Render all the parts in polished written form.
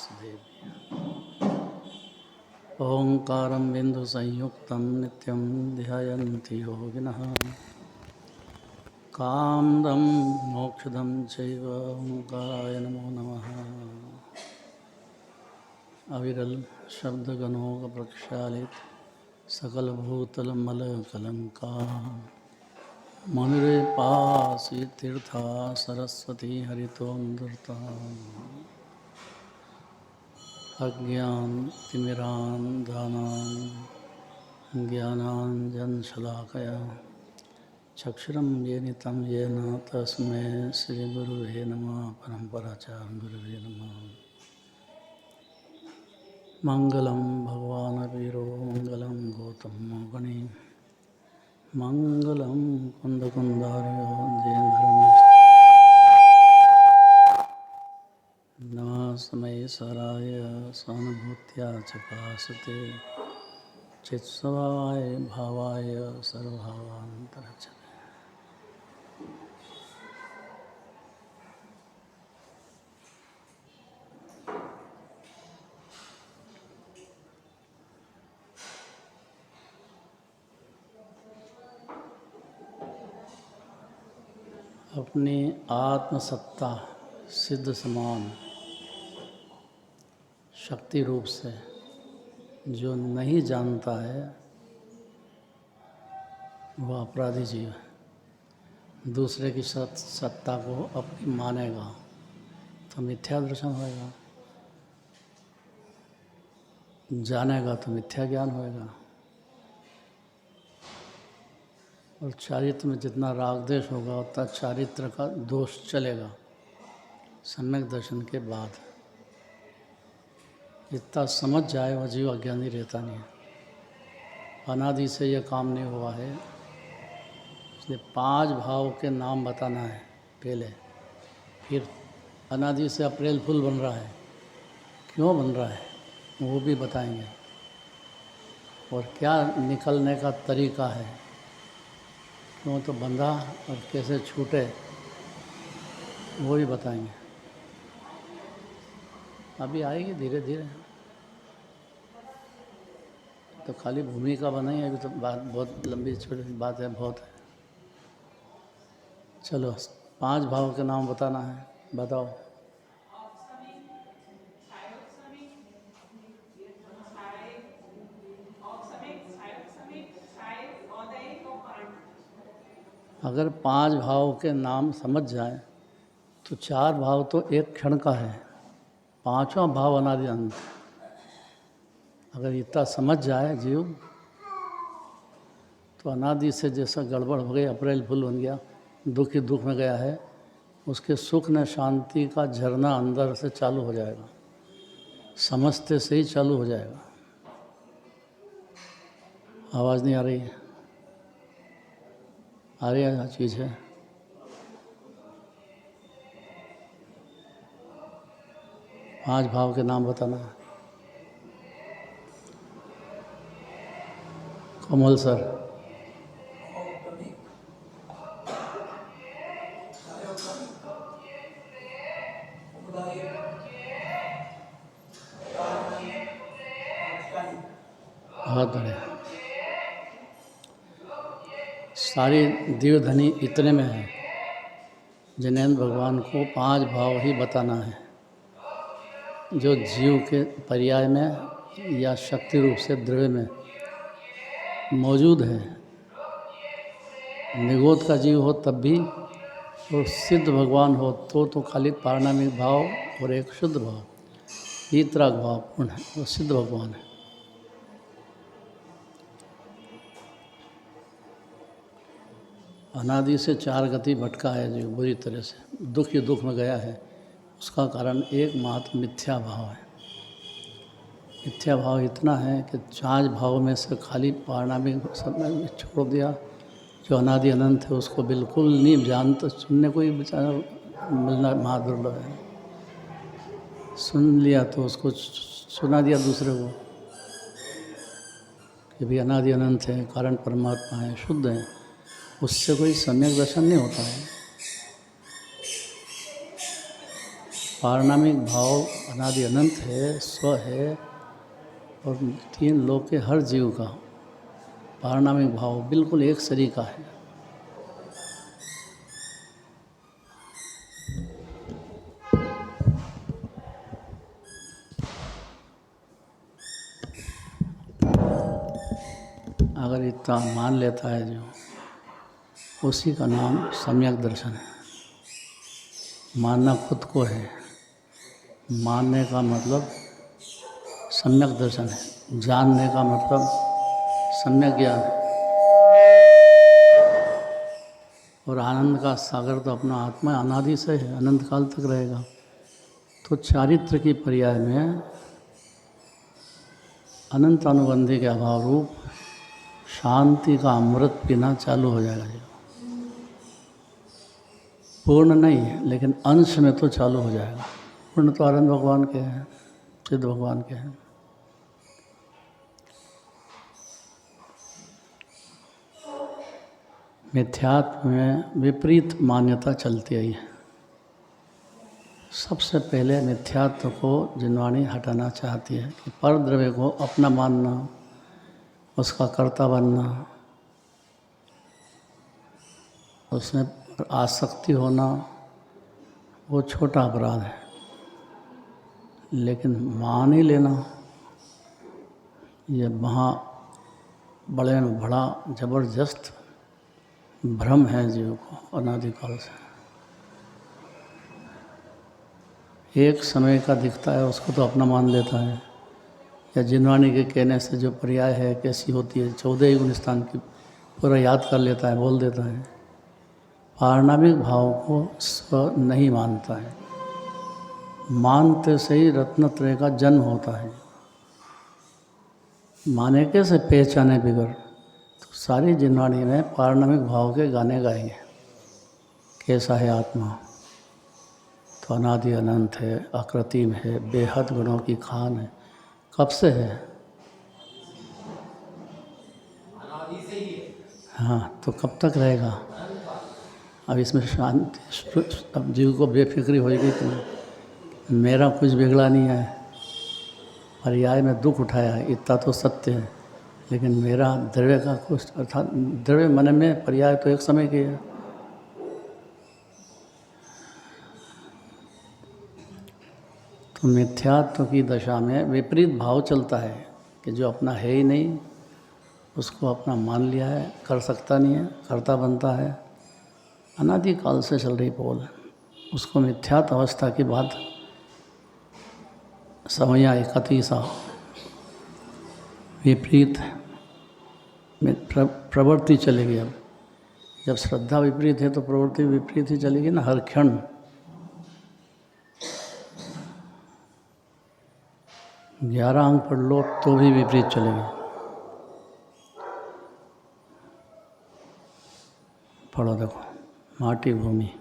वसुदेवी। ओंकारं बिन्दुसंयुक्तं नित्यं ध्यायन्ति योगिनः। कामदं मोक्षदं चैव ओंकाराय नमो नमः। अविरल शब्दगणों प्रक्षालित सकल भूतल मल कलंका। मनुरे पासी तीर्था सरस्वती हरितोन्दृता। अज्ञान तिमिरान्धनान् ज्ञानाञ्जनशलाकया चक्षुरं येन येन तस्मै श्रीगुरुवे नमः। परम्पराचार्य गुरुवे नमः। मंगलम भगवान वीरो मंगलम गौतम गणे मंगलम कुंदकुंदार्यो जयेन्द्रम नमस्मै सराय सहानुभूत्या चकासते चित्स्वाय भावाय सर्वभावान्तरचते। अपनी आत्मसत्ता सिद्ध समान शक्ति रूप से जो नहीं जानता है वह अपराधी जीव है। दूसरे की सत्ता को अपनी मानेगा तो मिथ्या दर्शन होएगा, जानेगा तो मिथ्या ज्ञान होएगा। और चारित्र में जितना राग द्वेष होगा उतना चारित्र का दोष चलेगा। सम्यक दर्शन के बाद इतना समझ जाए वह जीव अज्ञानी रहता नहीं है। अनादि से यह काम नहीं हुआ है, इसलिए 5 भाव के नाम बताना है पहले। फिर अनादि से अप्रैल फूल बन रहा है, क्यों बन रहा है वो भी बताएंगे। और क्या निकलने का तरीका है, क्यों तो बंधा और कैसे छूटे वो भी बताएंगे। अभी आएगी धीरे धीरे। तो खाली भूमिका बनाई, अभी तो बात बहुत लंबी छोटी बात है, बहुत है। चलो 5 भाव के नाम बताना है, बताओ। अगर 5 भाव के नाम समझ जाए तो 4 भाव तो एक क्षण का है, 5वां भाव अनादि अनंत। अगर इतना समझ जाए जीव तो अनादि से जैसा गड़बड़ हो गई, अप्रैल फूल बन गया, दुख ही दुख में गया है, उसके सुख न शांति का झरना अंदर से चालू हो जाएगा, समझते से ही चालू हो जाएगा। आवाज़ नहीं आ रही है? आ रही है चीज़ है। पांच भाव के नाम बताना। कमल सर। बहुत बढ़िया। सारी दिव्यधनी इतने में है। जिनेंद्र भगवान को 5 भाव ही बताना है जो जीव के पर्याय में या शक्ति रूप से द्रव्य में मौजूद है। निगोद का जीव हो तब भी, और सिद्ध भगवान हो तो खाली पारणामिक भाव और एक शुद्ध भाव, ईतराग भाव पूर्ण है, वो सिद्ध भगवान है। अनादि से 4 गति भटका है जो बुरी तरह से दुख ही दुख में गया है। उसका कारण एकमात्र मिथ्या भाव है। मिथ्या भाव इतना है कि 5 भाव में से खाली पारणामिक समय छोड़ दिया। जो अनादि अनंत है उसको बिल्कुल नहीं जानता, सुनने को ही बेचारा मिलना महादुर्लभ है। सुन लिया तो उसको सुना दिया दूसरे को कि भी अनादि अनंत है, कारण परमात्मा है, शुद्ध है। उससे कोई सम्यक दर्शन नहीं होता है। पारणामिक भाव अनादि अनंत है, स्व है, और तीन लोक के हर जीव का पारणामिक भाव बिल्कुल एक शरीर का है। अगर इतना मान लेता है जो, उसी का नाम सम्यक दर्शन है। मानना खुद को है, मानने का मतलब सम्यक दर्शन है, जानने का मतलब सम्यक ज्ञान है। और आनंद का सागर तो अपना आत्मा अनादि से है, अनंत काल तक रहेगा। तो चारित्र की पर्याय में अनंत अनुबंधी के अभाव रूप शांति का अमृत पीना चालू हो जाएगा। पूर्ण नहीं है, लेकिन अंश में तो चालू हो जाएगा। पूर्ण तो आनंद भगवान के हैं, सिद्ध भगवान के हैं। मिथ्यात्व में विपरीत मान्यता चलती आई है। सबसे पहले मिथ्यात्व को जिनवाणी हटाना चाहती है कि पर द्रव्य को अपना मानना, उसका कर्ता बनना, उसमें आसक्ति होना, वो छोटा अपराध है। लेकिन मान ही लेना, ये वहाँ बड़े में बड़ा जबरदस्त भ्रम है जीव को अनादिकाल से। एक समय का दिखता है, उसको तो अपना मान लेता है। या जिनवाणी के कहने से जो पर्याय है कैसी होती है, 14 गुण स्थान की पूरा याद कर लेता है, बोल देता है। पारणामिक भाव को स्व नहीं मानता है। मानते से ही रत्नत्रय का जन्म होता है। माने कैसे पहचाने बिगड़, तो सारी जिनवाणी में पारणामिक भाव के गाने गाएंगे। कैसा है आत्मा, तो अनादि अनंत है, अकृत्रिम है, बेहद गुणों की खान है। कब से है? अनादि से ही है। हाँ, तो कब तक रहेगा? अब इसमें शांति, अब जीव को बेफिक्री होगी कि मेरा कुछ बिगड़ा नहीं है, पर्याय में दुख उठाया है, इतना तो सत्य है। लेकिन मेरा द्रव्य का कुछ, अर्थात द्रव्य मन में पर्याय तो एक समय की है। तो मिथ्यात्व की दशा में विपरीत भाव चलता है कि जो अपना है ही नहीं, उसको अपना मान लिया है, कर सकता नहीं है, करता बनता है। अनादिकाल से चल रही पोल, उसको मिथ्यात्व अवस्था की बात समझ आई। कति सा विपरीत में प्रवृत्ति चलेगी। अब जब श्रद्धा विपरीत है तो प्रवृत्ति विपरीत ही चलेगी ना, हर क्षण। ग्यारह अंक पढ़ लो तो भी विपरीत चलेगी। पढ़ो, देखो, माटी भूमि।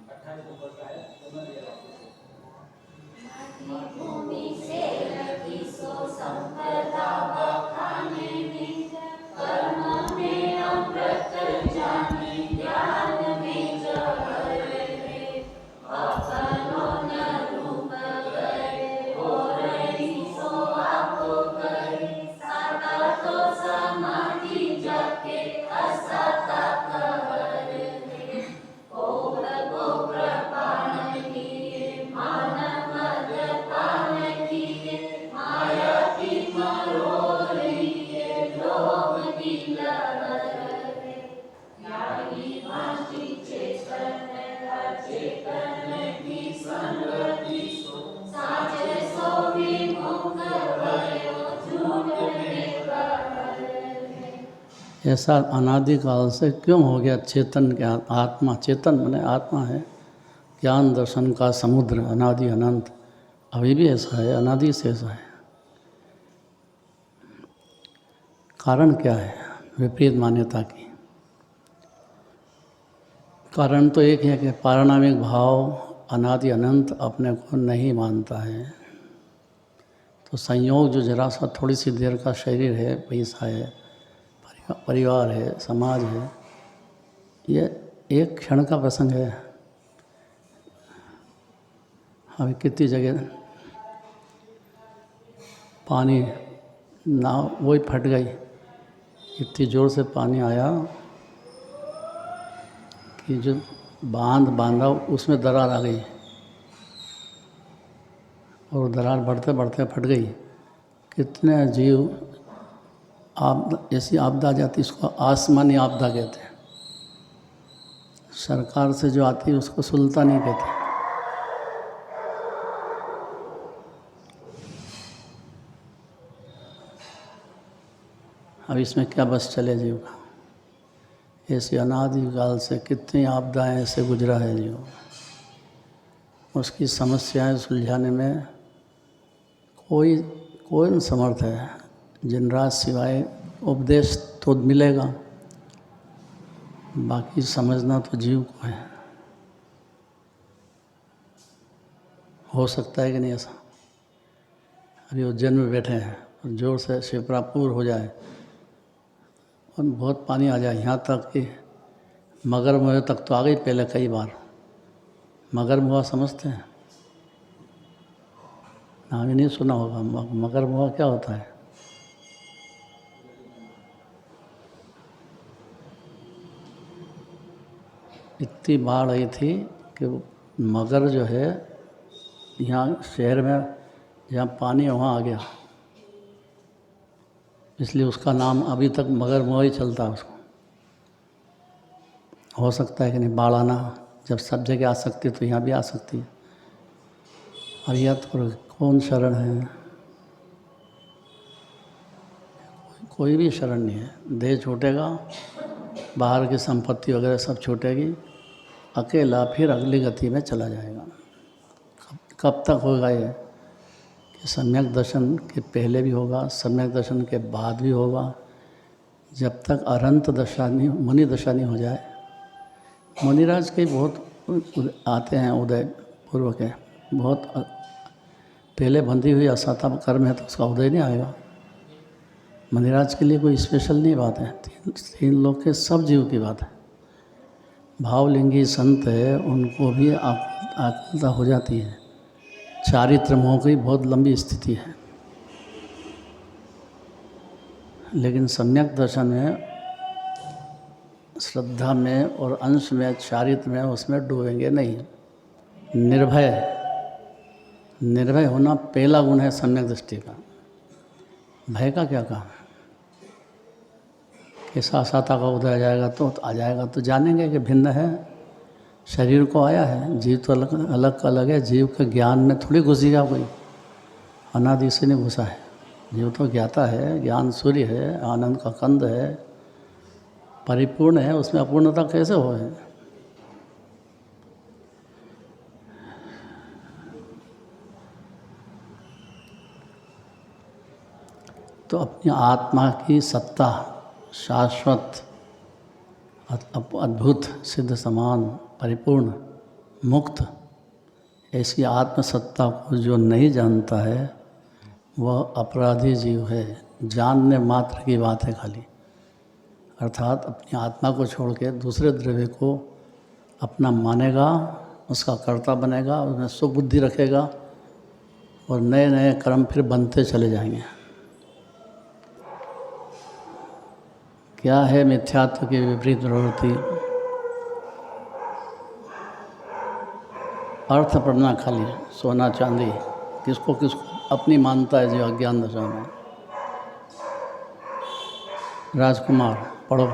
ऐसा अनादिकाल से क्यों हो गया? चेतन के आत्मा, चेतन माने आत्मा है, ज्ञान दर्शन का समुद्र, अनादि अनंत, अभी भी ऐसा है, अनादि से ऐसा है। कारण क्या है विपरीत मान्यता की? कारण तो एक है कि पारणामिक भाव अनादि अनंत अपने को नहीं मानता है। तो संयोग जो जरा सा थोड़ी सी देर का शरीर है, पैसा है, परिवार है, समाज है, ये एक क्षण का प्रसंग है। अभी कितनी जगह पानी नाव वही फट गई, इतनी ज़ोर से पानी आया कि जो बांधा उसमें दरार आ गई और दरार बढ़ते बढ़ते फट गई। कितने जीव ऐसी आपदा आ जाती, इसको आसमानी आपदा कहते हैं। सरकार से जो आती है उसको सुल्तानी कहते हैं। अब इसमें क्या बस चले जीव का। ऐसी अनादिकाल से कितनी आपदाएं ऐसे गुजरा है जीव, उसकी समस्याएं सुलझाने में कोई न समर्थ है। जिन राज सिवाय उपदेश तो मिलेगा, बाकी समझना तो जीव को है। हो सकता है कि नहीं ऐसा? अभी उज्जैन में बैठे हैं और जोर से शिवरापुर हो जाए और बहुत पानी आ जाए, यहाँ तक कि मगरमुआ तक तो आ गई पहले कई बार। मगरमुआ समझते हैं? नाम ही नहीं सुना होगा। मगरमुआ क्या होता है? इतनी बाढ़ आई थी कि मगर जो है यहाँ शहर में जहाँ पानी है वहाँ आ गया, इसलिए उसका नाम अभी तक मगरमुआ ही चलता है उसको। हो सकता है कि नहीं बाढ़ आना, जब सब जगह आ सकती है तो यहाँ भी आ सकती है। और यह तो कौन शरण है? कोई भी शरण नहीं है। देह छूटेगा, बाहर की संपत्ति वगैरह सब छूटेगी, अकेला फिर अगली गति में चला जाएगा। कब तक होगा ये? कि सम्यक दर्शन के पहले भी होगा, सम्यक दर्शन के बाद भी होगा। जब तक अरंत दशा नहीं, मुनि दशा नहीं हो जाए। मुनिराज के बहुत आते हैं उदय पूर्व के, बहुत पहले बंधी हुई असता कर्म है तो उसका उदय नहीं आएगा। मुनिराज के लिए कोई स्पेशल नहीं बात है, तीन लोग के सब जीव की बात है। भावलिंगी संत है उनको भी आकुलता हो जाती है। चारित्र मोह की बहुत लंबी स्थिति है, लेकिन सम्यक दर्शन में श्रद्धा में और अंश में चारित्र में उसमें डूबेंगे नहीं। निर्भय होना पहला गुण है सम्यक दृष्टि का। भय का क्या काम? कि साता का उदय आ जाएगा तो आ जाएगा, तो जानेंगे कि भिन्न है। शरीर को आया है, जीव तो अलग अलग है। जीव के ज्ञान में थोड़ी घुसी गया कोई, अनादि से नहीं घुसा है। जीव तो ज्ञाता है, ज्ञान सूर्य है, आनंद का कंद है, परिपूर्ण है, उसमें अपूर्णता कैसे हो है? तो अपनी आत्मा की सत्ता शाश्वत, अद्भुत, सिद्ध, समान, परिपूर्ण, मुक्त, ऐसी आत्मसत्ता को जो नहीं जानता है वह अपराधी जीव है। जानने मात्र की बात है खाली। अर्थात अपनी आत्मा को छोड़ के दूसरे द्रव्य को अपना मानेगा, उसका कर्ता बनेगा, उसमें सुबुद्धि रखेगा और नए नए कर्म फिर बनते चले जाएंगे। क्या है मिथ्यात्व की विपरीत प्रवृत्ति? अर्थ पढ़ना खाली, सोना चांदी, किसको अपनी मानता है जो अज्ञान दशा में। राजकुमार पढ़ो।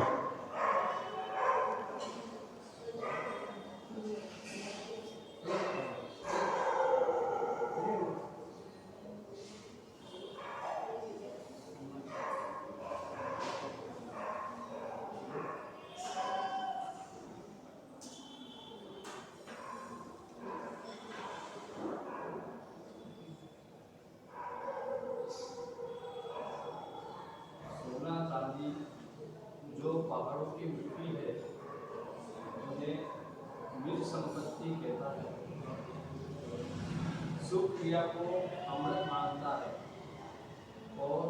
जो पहाड़ों की मिट्टी है उन्हें निज संपत्ति कहता है। सुख क्रिया को अमृत मानता है और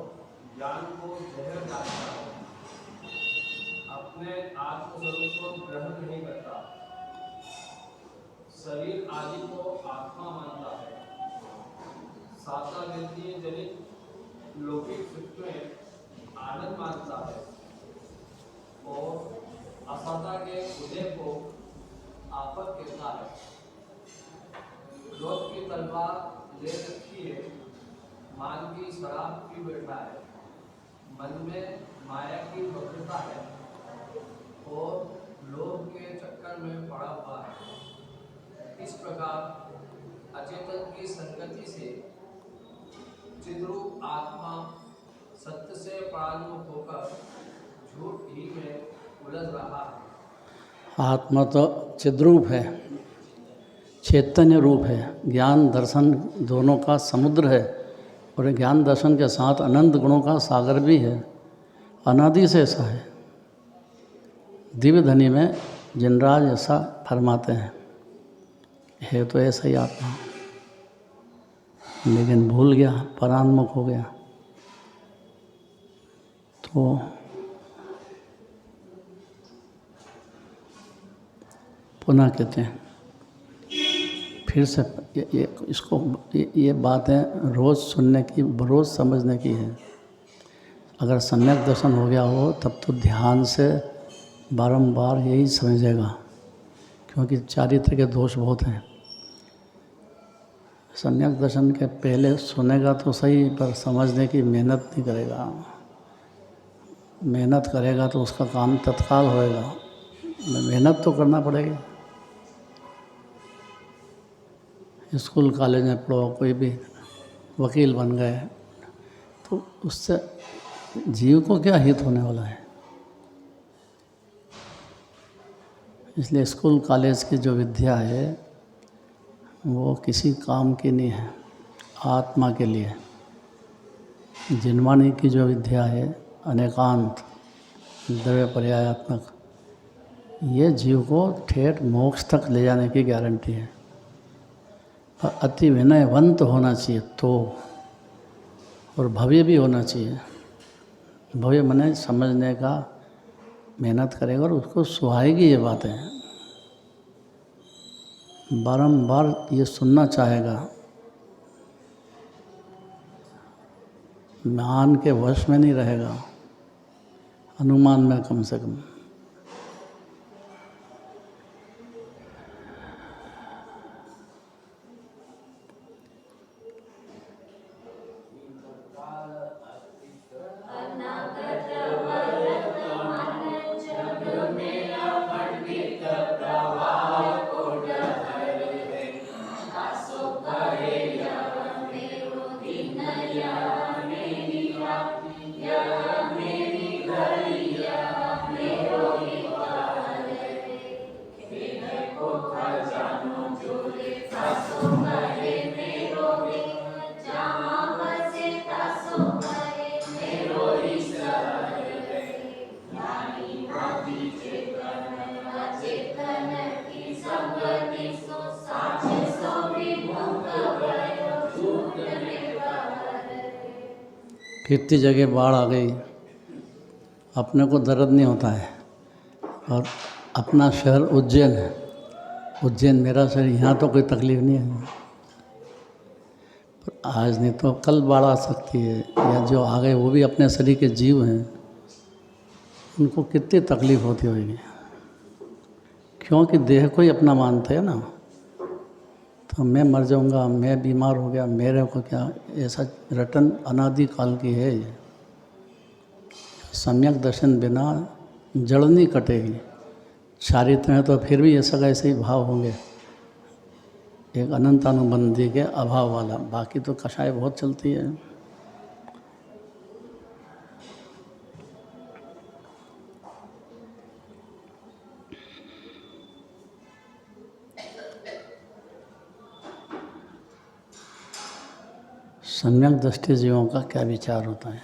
ज्ञान को जहर जानता है। अपने आत्मस्वरूप को ग्रहण नहीं करता, शरीर आदि को आत्मा मानता है साताविद्य जनित लौकिक सुख में आनंद मानता है और असता के उदय को आफत कहता है। क्रोध की तलवार ले रखी है, मान की शराब पी बैठा है, मन में माया की वक्रता है और लोभ के चक्कर में पड़ा हुआ है। इस प्रकार अचेतन की संगति से चिद्रूप आत्मा सत्य से परान्मुख होकर झूठ ही में उलझ रहा है। आत्मा तो चिद्रूप है, चैतन्य रूप है, ज्ञान दर्शन दोनों का समुद्र है और ज्ञान दर्शन के साथ अनंत गुणों का सागर भी है। अनादि से ऐसा है। दिव्य धनी में जिनराज ऐसा फरमाते हैं, है तो ऐसा ही आत्मा, लेकिन भूल गया, परान्मुख हो गया। तो पुनः कहते हैं, फिर से ये बातें रोज़ सुनने की, रोज़ समझने की है। अगर सम्यक दर्शन हो गया हो तब तो ध्यान से बारंबार यही समझेगा, क्योंकि चारित्र के दोष बहुत हैं। सम्यक दर्शन के पहले सुनेगा तो सही, पर समझने की मेहनत नहीं करेगा। मेहनत करेगा तो उसका काम तत्काल होएगा। मेहनत तो करना पड़ेगी। स्कूल कॉलेज में पढ़ो, कोई भी वकील बन गए, तो उससे जीव को क्या हित होने वाला है। इसलिए स्कूल कॉलेज की जो विद्या है वो किसी काम की नहीं है, आत्मा के लिए। जिनवाणी की जो विद्या है अनेकांत, द्रव्य पर्यायात्मक, ये जीव को ठेठ मोक्ष तक ले जाने की गारंटी है। पर अति विनयवंत होना चाहिए तो, और भव्य भी होना चाहिए। भव्य मने समझने का मेहनत करेगा और उसको सुहाएगी ये बातें, बारंबार ये सुनना चाहेगा, मान के वश में नहीं रहेगा, अनुमान में कम से कम। कितनी जगह बाढ़ आ गई, अपने को दर्द नहीं होता है। और अपना शहर उज्जैन है, उज्जैन मेरा शहर, यहाँ तो कोई तकलीफ़ नहीं है। पर आज नहीं तो कल बाढ़ आ सकती है, या जो आ गए वो भी अपने शरीर के जीव हैं, उनको कितनी तकलीफ़ होती होगी। क्योंकि देह को ही अपना मानते हैं ना। तो मैं मर जाऊंगा, मैं बीमार हो गया, मेरे को क्या, ऐसा रटन अनादि काल की है ये। सम्यक दर्शन बिना जड़ नहीं कटेगी। चारित्र में तो फिर भी ऐसा का ऐसे ही भाव होंगे, एक अनंतानुबंधी के अभाव वाला। बाकी तो कषाय बहुत चलती है। सम्यक दृष्टि जीवों का क्या विचार होता है।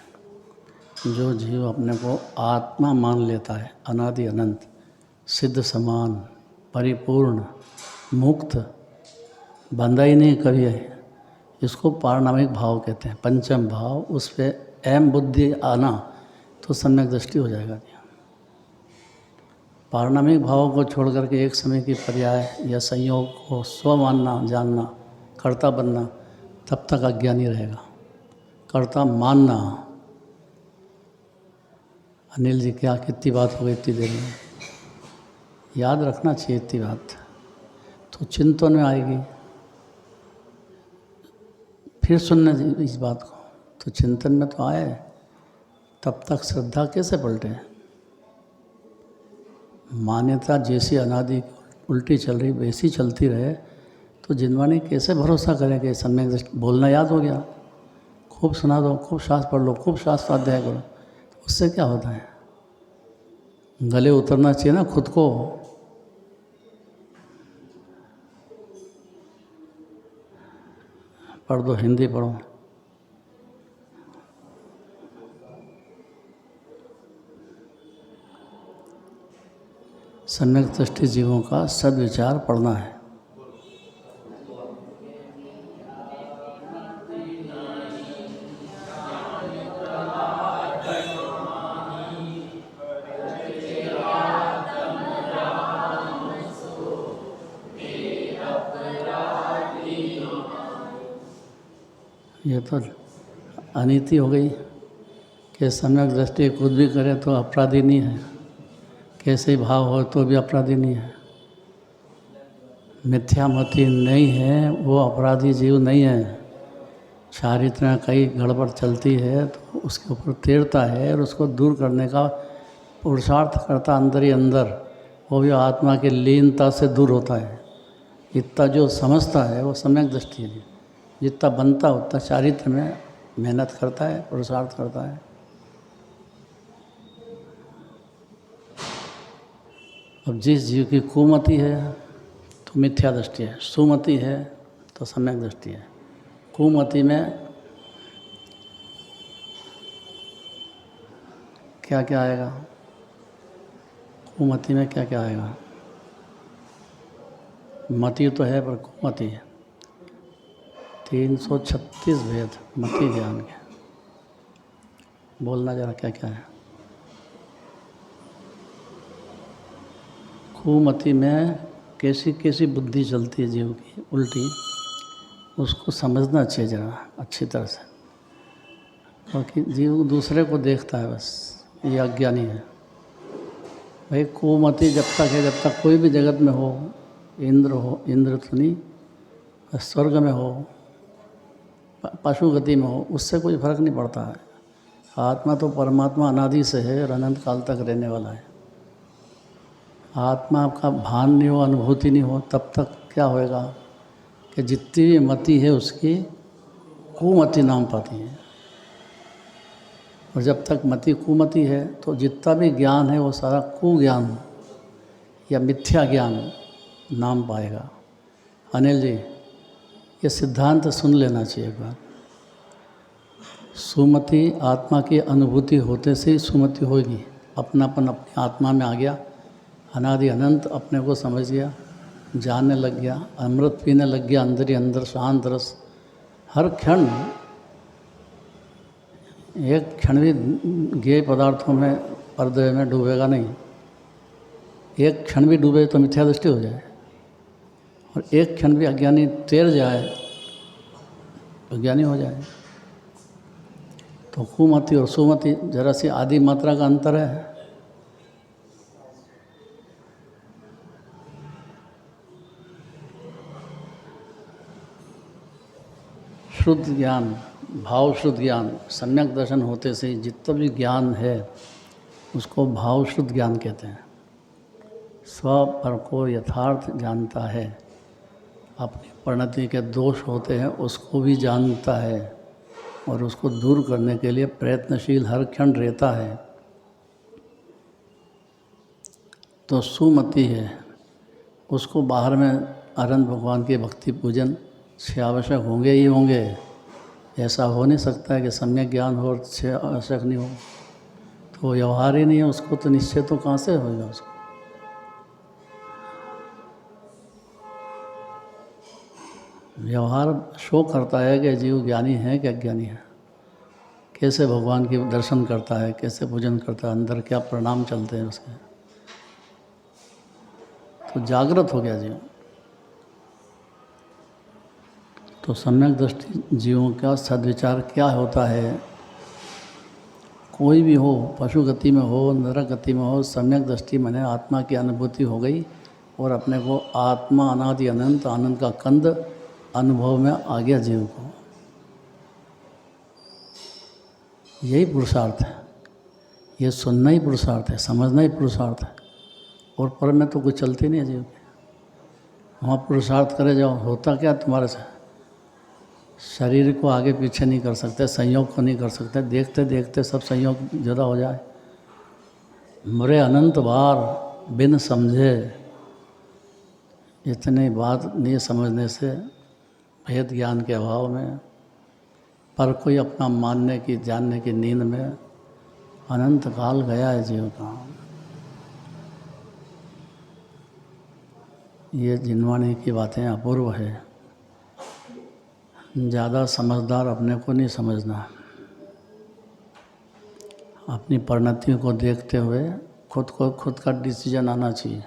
जो जीव अपने को आत्मा मान लेता है, अनादि अनंत, सिद्ध समान, परिपूर्ण, मुक्त, बंधा ही नहीं कभी है, इसको पारणामिक भाव कहते हैं। पंचम भाव, उस पर अहम बुद्धि आना तो सम्यक दृष्टि हो जाएगा। पारणामिक भाव को छोड़ करके एक समय की पर्याय या संयोग को स्व मानना, जानना, कर्ता बनना, तब तक अज्ञानी रहेगा। कर्ता मानना। अनिल जी क्या कितनी बात हो गई इतनी देर में, याद रखना चाहिए इतनी बात, तो चिंतन में आएगी। फिर सुनना इस बात को, तो चिंतन में तो आए, तब तक श्रद्धा कैसे पलटे। मान्यता जैसी अनादि उल्टी चल रही वैसी चलती रहे तो जिनवानी कैसे भरोसा करेंगे। सम्यक दृष्टि बोलना याद हो गया, खूब सुना दो, खूब शास्त्र पढ़ लो, खूब शास्त्र अध्याय करो, तो उससे क्या होता है। गले उतरना चाहिए ना खुद को। पढ़ दो, हिंदी पढ़ो। सम्यक दृष्टि जीवों का सद्विचार पढ़ना है। ये तो अनीति हो गई कि सम्यक दृष्टि खुद भी करे तो अपराधी नहीं है, कैसे भाव हो तो भी अपराधी नहीं है। मिथ्यामति नहीं है वो अपराधी जीव नहीं है। चारित्र में कई गड़बड़ चलती है तो उसके ऊपर तैरता है और उसको दूर करने का पुरुषार्थ करता अंदर ही अंदर, वो भी आत्मा की लीनता से दूर होता है। इतना जो समझता है वो सम्यक दृष्टि है। जितना बनता उतना चारित्र में मेहनत करता है, पुरुषार्थ करता है। अब जिस जीव की कुमति है तो मिथ्या दृष्टि है, सुमति है तो सम्यक दृष्टि है। कुमति में क्या क्या आएगा, कुमति में क्या क्या आएगा। मति तो है पर कुमति है। 336 भेद मति ज्ञान के, बोलना जरा क्या क्या है। कुमति में कैसी कैसी बुद्धि चलती है जीव की उल्टी, उसको समझना चाहिए जरा अच्छी तरह से, क्योंकि जीव दूसरे को देखता है बस, ये अज्ञानी है। भाई कुमति जब तक है, जब तक कोई भी जगत में हो, इंद्र तो नहीं, स्वर्ग में हो, पशु गति में हो, उससे कोई फर्क नहीं पड़ता है। आत्मा तो परमात्मा अनादि से है और अनंत काल तक रहने वाला है। आत्मा का भान नहीं हो, अनुभूति नहीं हो, तब तक क्या होएगा कि जितनी भी मति है उसकी कुमति नाम पाती है। और जब तक मति कुमति है तो जितना भी ज्ञान है वो सारा कुज्ञान या मिथ्या ज्ञान नाम पाएगा। अनिल जी ये सिद्धांत सुन लेना चाहिए एक बार। सुमति आत्मा की अनुभूति होते से ही सुमति होगी। अपनापन अपनी आत्मा में आ गया, अनादि अनंत अपने को समझ गया, जानने लग गया, अमृत पीने लग गया अंदर ही अंदर, शांत रस। हर क्षण एक क्षण भी गेय पदार्थों में पर्दे में डूबेगा नहीं। एक क्षण भी डूबे तो मिथ्या दृष्टि हो जाए, और एक क्षण भी अज्ञानी तैर जाए तो ज्ञानी हो जाए। तो कुमति और सुमति जरा सी आदि मात्रा का अंतर है। शुद्ध ज्ञान, भाव शुद्ध ज्ञान, सम्यक दर्शन होते से जितना भी ज्ञान है उसको भाव शुद्ध ज्ञान कहते हैं। स्व पर को यथार्थ जानता है, अपनी परिणति के दोष होते हैं उसको भी जानता है और उसको दूर करने के लिए प्रयत्नशील हर क्षण रहता है। तो सुमति है, उसको बाहर में अनंत भगवान के भक्ति पूजन से आवश्यक होंगे ही होंगे। ऐसा हो नहीं सकता है कि सम्यक ज्ञान हो और से आवश्यक नहीं हो, तो व्यवहार ही नहीं है उसको, तो निश्चय तो कहाँ से होगा उसको। व्यवहार शो करता है कि जीव ज्ञानी है कि अज्ञानी है, कैसे भगवान की दर्शन करता है, कैसे पूजन करता है, अंदर क्या परिणाम चलते हैं उसके। तो जागृत हो गया जीव। तो सम्यक दृष्टि जीवों का सद्विचार क्या होता है? कोई भी हो, पशु गति में हो, नरक गति में हो, सम्यक दृष्टि माने आत्मा की अनुभूति हो गई और अपने को आत्मा अनादि अनंत आनंद का कंद अनुभव में आ गया जीव को। यही पुरुषार्थ है, ये सुनना ही पुरुषार्थ है, समझना ही पुरुषार्थ है। और पर में तो कुछ चलती नहीं है जीव के। वहाँ पुरुषार्थ करे जाओ, होता क्या तुम्हारे से? शरीर को आगे पीछे नहीं कर सकते, संयोग को नहीं कर सकते, देखते देखते सब संयोग जुदा हो जाए। मरे अनंत बार बिन समझे, इतनी बात नहीं समझने से, भेद ज्ञान के अभाव में, पर कोई अपना मानने की जानने की नींद में अनंत काल गया है जीव का। ये जिनवाणी की बातें अपूर्व है। ज़्यादा समझदार अपने को नहीं समझना, अपनी परिणतियों को देखते हुए खुद का डिसीजन आना चाहिए।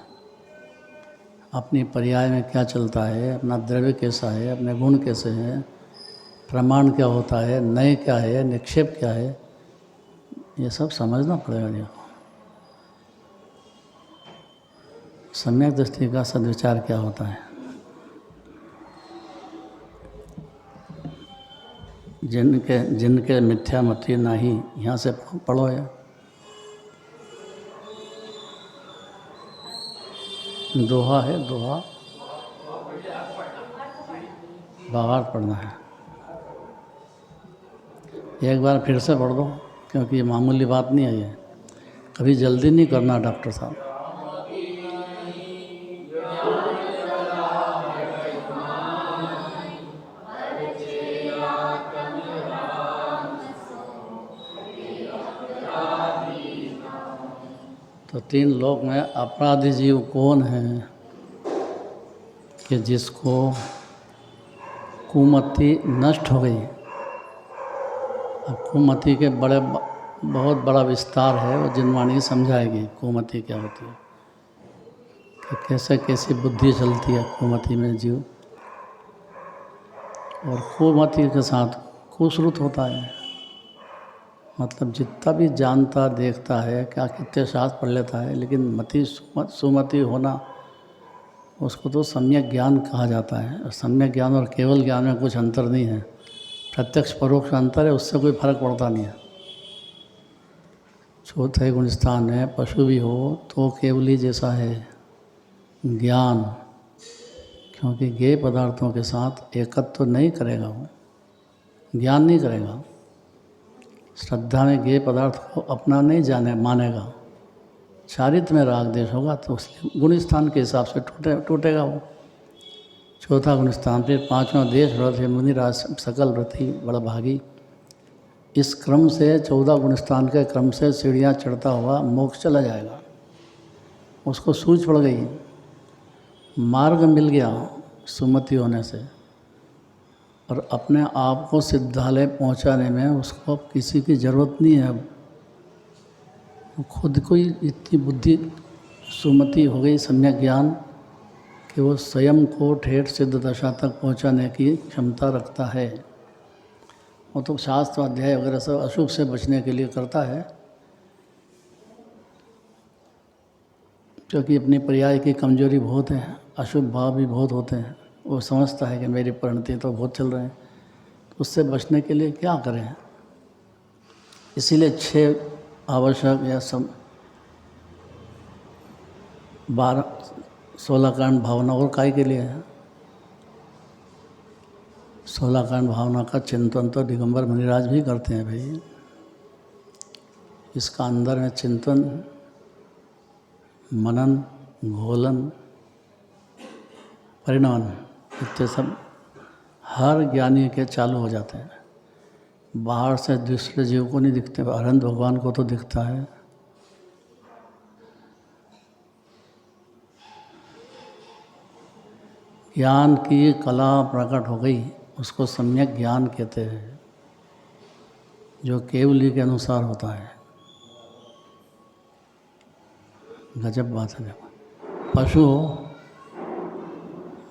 अपनी पर्याय में क्या चलता है, अपना द्रव्य कैसा है, अपने गुण कैसे हैं, प्रमाण क्या होता है, नय क्या है, निक्षेप क्या है, ये सब समझना पड़ेगा जी। सम्यक दृष्टि का सद्विचार क्या होता है? जिनके मिथ्या मति नाही, यहाँ से पढ़ो है। दोहा है, दोहा भावार्थ पढ़ना है। एक बार फिर से पढ़ दो, क्योंकि ये मामूली बात नहीं है। ये कभी जल्दी नहीं करना डॉक्टर साहब। तो तीन लोक में अपराधी जीव कौन है कि जिसको कुमति नष्ट हो गई। अब कुमति के बहुत बड़ा विस्तार है, वो जिनवाणी समझाएगी कुमति क्या होती है, कि कैसे कैसी बुद्धि चलती है कुमति में जीव, और कुमति के साथ कुश्रुत होता है। मतलब जितना भी जानता देखता है, क्या कितने शास्त्र पढ़ लेता है, लेकिन मति सुमति होना, उसको तो सम्यक ज्ञान कहा जाता है। और सम्यक ज्ञान और केवल ज्ञान में कुछ अंतर नहीं है, प्रत्यक्ष परोक्ष अंतर है, उससे कोई फर्क पड़ता नहीं है। चौथे गुण स्थान में पशु भी हो तो केवली जैसा है ज्ञान, क्योंकि ज्ञेय पदार्थों के साथ एकत्व तो नहीं करेगा, वो ज्ञान नहीं करेगा। श्रद्धा में ज्ञेय पदार्थ को अपना नहीं मानेगा। चारित्र में राग देश होगा तो उसके गुण स्थान के हिसाब से टूटेगा वो। चौथा गुण स्थान, फिर पाँचवां देश व्रत है, मुनिराज सकल व्रती बड़ा भागी। इस क्रम से 14 गुण स्थान के क्रम से सीढ़ियाँ चढ़ता हुआ मोक्ष चला जाएगा। उसको सूझ पड़ गई, मार्ग मिल गया सुमति होने से, और अपने आप को सिद्धालय पहुंचाने में उसको किसी की ज़रूरत नहीं है। अब खुद को ही इतनी बुद्धि सुमति हो गई, सम्यक ज्ञान, कि वो स्वयं को ठेठ सिद्ध दशा तक पहुंचाने की क्षमता रखता है। वो तो शास्त्र अध्याय वगैरह सब अशुभ से बचने के लिए करता है, क्योंकि अपनी पर्याय की कमजोरी बहुत है, अशुभ भाव भी बहुत होते हैं। वो समझता है कि मेरी परिणति तो बहुत चल रहे हैं, तो उससे बचने के लिए क्या करें। इसीलिए 6 आवश्यक या 16 कारण भावना और काय के लिए है। 16 कारण भावना का चिंतन तो दिगंबर मुनिराज भी करते हैं भाई। इसका अंदर में चिंतन, मनन, घोलन, परिणमन, इतने सब हर ज्ञानी के चालू हो जाते हैं। बाहर से दूसरे जीव को नहीं दिखते, अनंत भगवान को तो दिखता है। ज्ञान की कला प्रकट हो गई, उसको सम्यक ज्ञान कहते हैं, जो केवली के अनुसार होता है। गजब बात है। पशु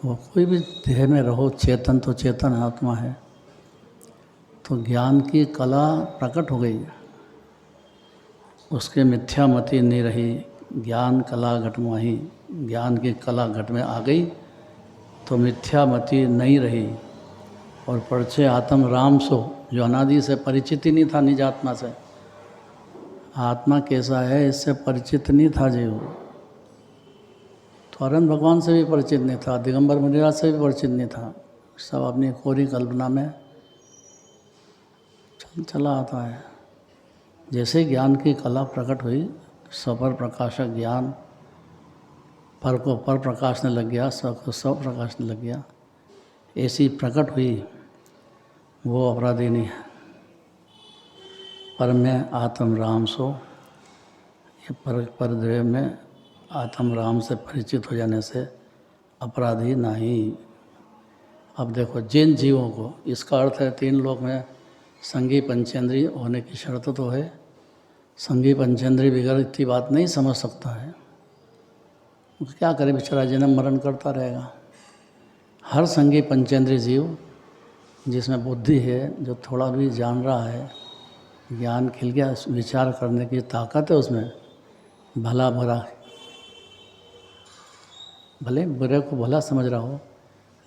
वो कोई भी देह में रहो, चेतन तो चेतन आत्मा है, तो ज्ञान की कला प्रकट हो गई, उसके मिथ्या मति नहीं रही। ज्ञान कला घट माही, ज्ञान की कला घट में आ गई तो मिथ्या मति नहीं रही। और परिचय आत्म राम सो, जो अनादि से परिचित ही नहीं था निज आत्मा से, आत्मा कैसा है इससे परिचित नहीं था जीव, तो अरहंत भगवान से भी परिचित नहीं था, दिगंबर मुनिराज से भी परिचित नहीं था, सब अपनी कोरी कल्पना में चला आता है। जैसे ज्ञान की कला प्रकट हुई, सपर प्रकाशक ज्ञान पर को पर प्रकाशने लग गया, सब को सब प्रकाशने लग गया, ऐसी प्रकट हुई, वो अपराधी नहीं है। पर में आत्म राम सो, ये परदेव में आत्म राम से परिचित हो जाने से अपराधी नहीं। अब देखो जिन जीवों को, इसका अर्थ है तीन लोक में संगी पंचेंद्रीय होने की शर्त तो है, संगी पंचेंद्रीय बगैर इतनी बात नहीं समझ सकता है, तो क्या करे बेचारा, जन्म मरण करता रहेगा। हर संगी पंचेंद्रीय जीव जिसमें बुद्धि है, जो थोड़ा भी जान रहा है, ज्ञान खिल गया, विचार करने की ताकत है उसमें, भला बुरा, भले बुरे को भला समझ रहा हो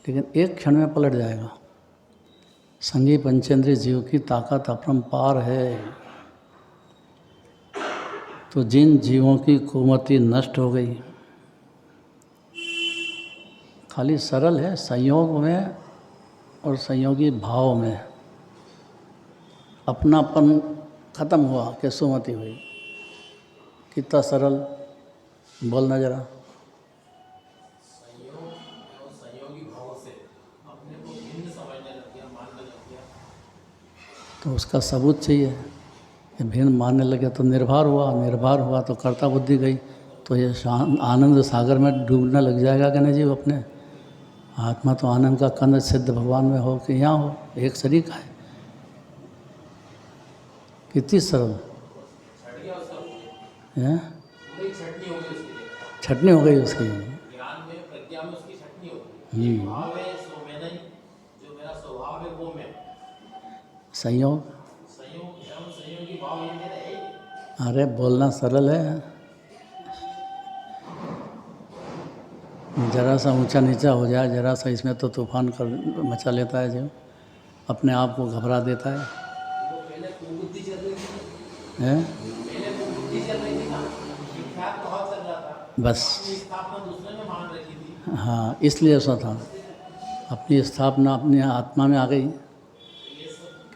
लेकिन एक क्षण में पलट जाएगा। संगी पंचेंद्रीय जीव की ताकत अपरंपार है। तो जिन जीवों की कुमति नष्ट हो गई, खाली सरल है, संयोग में और संयोगी भाव में अपनापन खत्म हुआ कि सुमति हुई। कितना सरल, बोलना जरा। तो उसका सबूत चाहिए कि भिन्न मानने लगे तो निर्भर हुआ तो कर्ता बुद्धि गई, तो ये आनंद सागर में डूबने लग जाएगा कि नहीं जीव अपने। आत्मा तो आनंद का कंद सिद्ध भगवान में हो कि यहाँ हो, एक शरीर का है। कितनी सरल है, छटनी हो गई उसकी, संयोग। अरे बोलना सरल है, जरा सा ऊंचा नीचा हो जाए, जरा सा इसमें तो तूफान कर मचा लेता है, जो अपने आप को घबरा देता है। बस हाँ, इसलिए ऐसा था, अपनी स्थापना अपनी आत्मा में आ गई।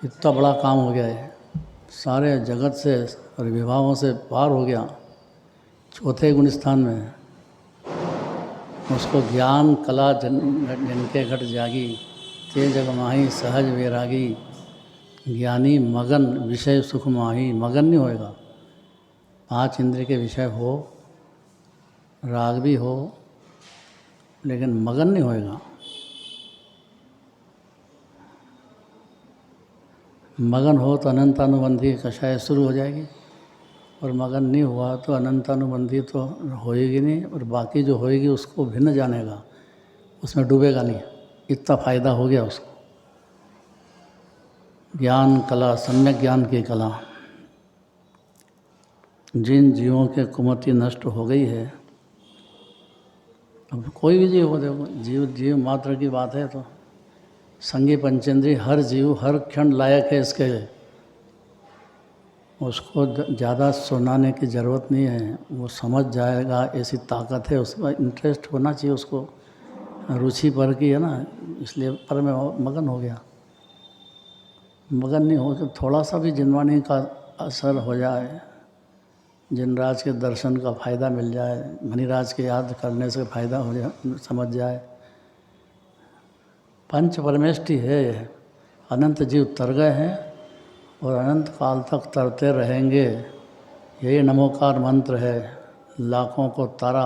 कितना बड़ा काम हो गया है, सारे जगत से और विभागों से पार हो गया। चौथे गुण स्थान में उसको ज्ञान कला जिनके घट जागी, ते जग माही सहज वैरागी, ज्ञानी मगन विषय सुख माही। मगन नहीं होएगा, 5 इंद्रिय के विषय हो, राग भी हो, लेकिन मगन नहीं होएगा। मगन हो तो अनंतानुबंधी कषाय शुरू हो जाएगी, और मगन नहीं हुआ तो अनंतानुबंधी तो होएगी नहीं, और बाकी जो होएगी उसको भिन्न जानेगा, उसमें डूबेगा नहीं। इतना फायदा हो गया उसको। ज्ञान कला, सम्यक ज्ञान की कला, जिन जीवों के कुमति नष्ट हो गई है। अब कोई भी जीव हो, देखो जीव मात्र की बात है, तो संगी पंचेंद्रीय हर जीव हर क्षण लायक है इसके, उसको ज़्यादा सुनाने की ज़रूरत नहीं है, वो समझ जाएगा, ऐसी ताकत है, उसका इंटरेस्ट होना चाहिए उसको, रुचि पर की है ना, इसलिए पर में मगन हो गया। मगन नहीं हो तो थोड़ा सा भी जिनवाणी का असर हो जाए, जिनराज के दर्शन का फ़ायदा मिल जाए, मणिराज के याद करने से फ़ायदा हो जाए, समझ जाए। पंच परमेष्टि है, अनंत जीव तर गए हैं और अनंत काल तक तरते रहेंगे। यही नमोकार मंत्र है, लाखों को तारा।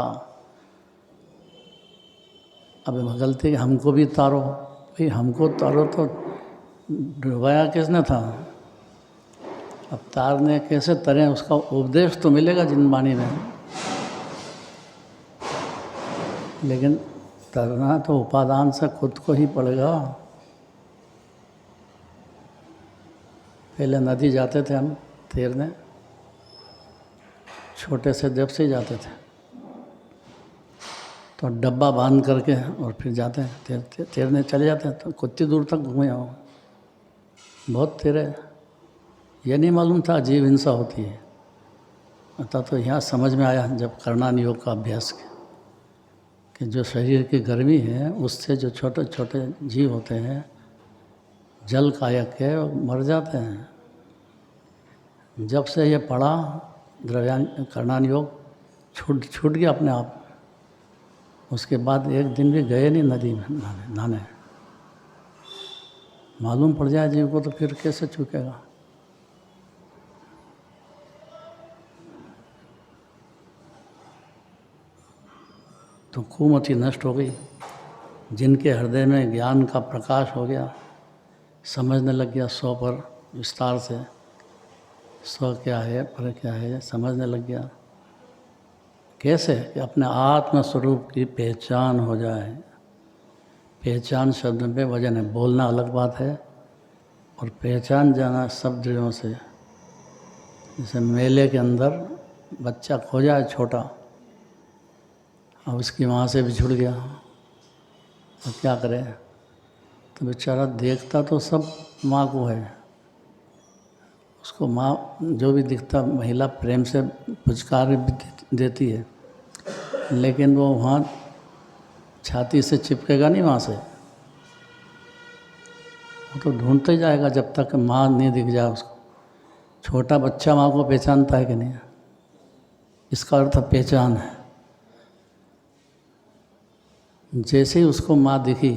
अब गलती हमको भी तारो, भाई हमको तारो तो डुबाया किसने था, अब तारने कैसे तरें, उसका उपदेश तो मिलेगा जिन वाणी में, लेकिन तरना तो उपादान से खुद को ही पड़ेगा। पहले नदी जाते थे हम तैरने, छोटे से जब से ही जाते थे, तो डब्बा बांध करके और फिर जाते हैं तैरने चले जाते हैं। तो कितनी दूर तक घूमे हो, बहुत तैरे। ये नहीं मालूम था जीव हिंसा होती है। अतः तो यहाँ समझ में आया जब करणान योग का अभ्यास किया कि जो शरीर की गर्मी है उससे जो छोटे छोटे जीव होते हैं जल कायक के, वो मर जाते हैं। जब से ये पढ़ा करणान योग, छूट गया अपने आप। उसके बाद एक दिन भी गए नहीं नदी में नहाने। मालूम पड़ जाए जीव को तो फिर कैसे छूटेगा। तो कुमति नष्ट हो गई। जिनके हृदय में ज्ञान का प्रकाश हो गया, समझने लग गया स्व पर विस्तार से, स्व क्या है पर क्या है समझने लग गया। कैसे कि अपने आत्म स्वरूप की पहचान हो जाए। पहचान शब्द में वजन है, बोलना अलग बात है और पहचान जाना शब्दों से। जैसे मेले के अंदर बच्चा खो जाए छोटा, अब उसकी माँ से बिछुड़ गया तो क्या करे, तो बेचारा देखता तो सब माँ को है। उसको माँ जो भी दिखता महिला प्रेम से पुचकार भी देती है, लेकिन वो वहाँ छाती से चिपकेगा नहीं माँ से। वो तो ढूंढते ही जाएगा जब तक माँ नहीं दिख जाए उसको। छोटा बच्चा माँ को पहचानता है कि नहीं, इसका अर्थ पहचान है। जैसे ही उसको माँ दिखी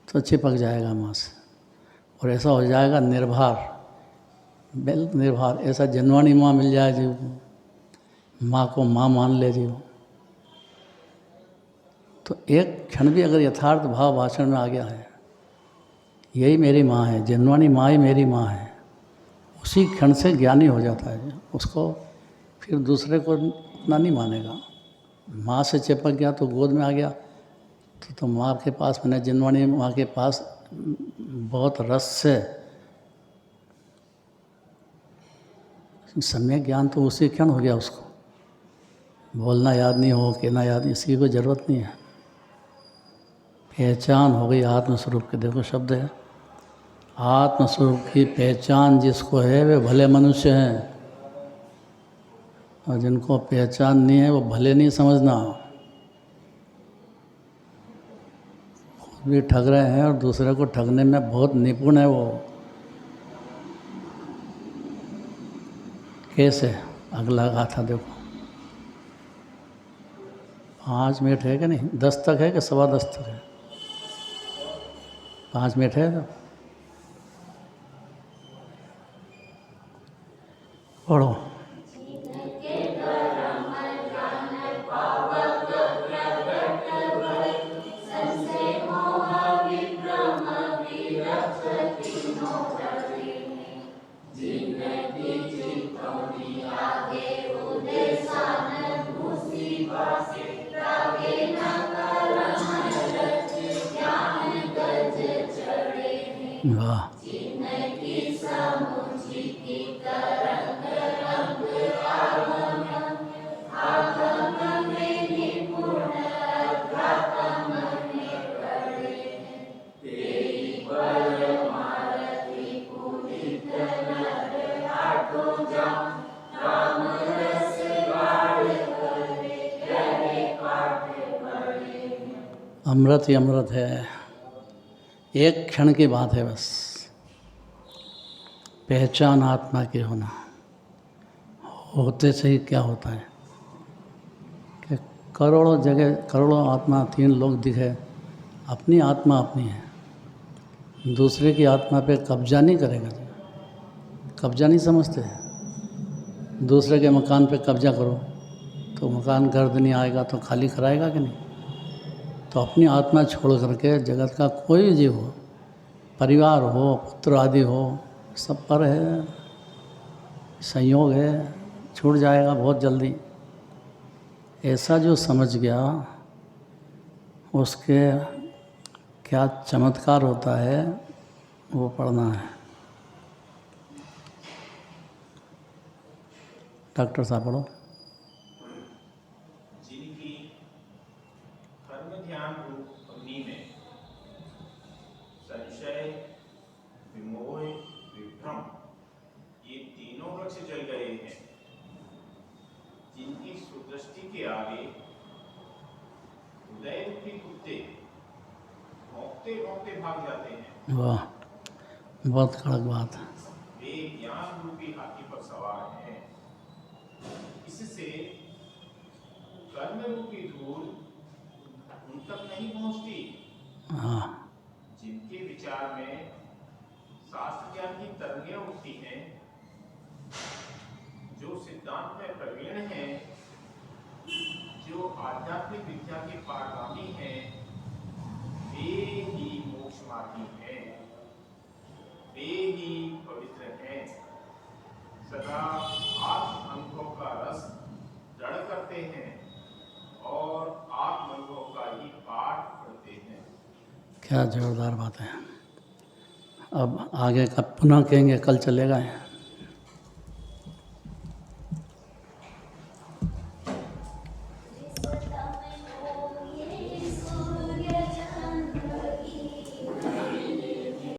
तो चिपक जाएगा माँ से, और ऐसा हो जाएगा निर्भर, निर्भर। ऐसा जनवाणी माँ मिल जाए जीव को, माँ को माँ मान ले जीव, तो एक क्षण भी अगर यथार्थ भाव भाषण में आ गया है, यही मेरी माँ है, जनवाणी माँ ही मेरी माँ है, उसी क्षण से ज्ञानी हो जाता है। उसको फिर दूसरे को अपना नहीं मानेगा। माँ से चिपक गया तो गोद में आ गया, तो माँ के पास, मैंने जनवाणी माँ के पास बहुत रस से सम्यक ज्ञान तो उसी क्षण हो गया। उसको बोलना याद नहीं हो, कहना याद नहीं, इसी को ज़रूरत नहीं है। पहचान हो गई आत्मस्वरूप की। देखो शब्द है, आत्मस्वरूप की पहचान जिसको है वे भले मनुष्य हैं, और जिनको पहचान नहीं है वो भले नहीं समझना। खुद भी ठग रहे हैं और दूसरे को ठगने में बहुत निपुण है वो। कैसे अगला गाथा देखो, 5 मिनट है कि नहीं, 10 तक है कि 10:15 तक है? 5 मिनट है तो पढ़ो। वाह, अमृत ही अमृत है। एक क्षण की बात है बस, पहचान आत्मा की होना। होते से ही क्या होता है कि करोड़ों जगह करोड़ों आत्मा, 3 लोग दिखे, अपनी आत्मा अपनी है। दूसरे की आत्मा पे कब्जा नहीं करेगा, कब्जा नहीं समझते। दूसरे के मकान पे कब्जा करो तो मकान गर्द नहीं आएगा तो खाली कराएगा कि नहीं। तो अपनी आत्मा छोड़ करके जगत का कोई भी जीव हो, परिवार हो, पुत्र आदि हो, सब पर है, संयोग है, छूट जाएगा बहुत जल्दी। ऐसा जो समझ गया उसके क्या चमत्कार होता है वो पढ़ना है। डॉक्टर साहब पढ़ो। जिनकी कर्म ध्यान रूप अग्नि में संशय, विमोह, विभ्रम ये तीनों वृक्ष जल गए हैं, जिनकी सुदृष्टि के आगे उदय रूपी कुत्ते भौंकते भौंकते भाग जाते हैं। वाह, बहुत कड़क बात है। वे ज्ञान रूपी हाथी पर सवार हैं। इससे कर्म रूपी धूल उन तक नहीं पहुंचती। हाँ, जिनके विचार में शास्त्र ज्ञान की तरंगें उठती हैं, जो सिद्धांत में प्रवीण हैं, जो आध्यात्मिक विद्या के पारगामी हैं, वे ही मोक्षमार्गी हैं, वे ही पवित्र हैं। सदा आत्म अनुभव का रस दृढ़ करते हैं और आत्म अनुभव का ही पाठ पढ़ते हैं। क्या जोरदार बात है। अब आगे का पुनः कहेंगे, कल चलेगा।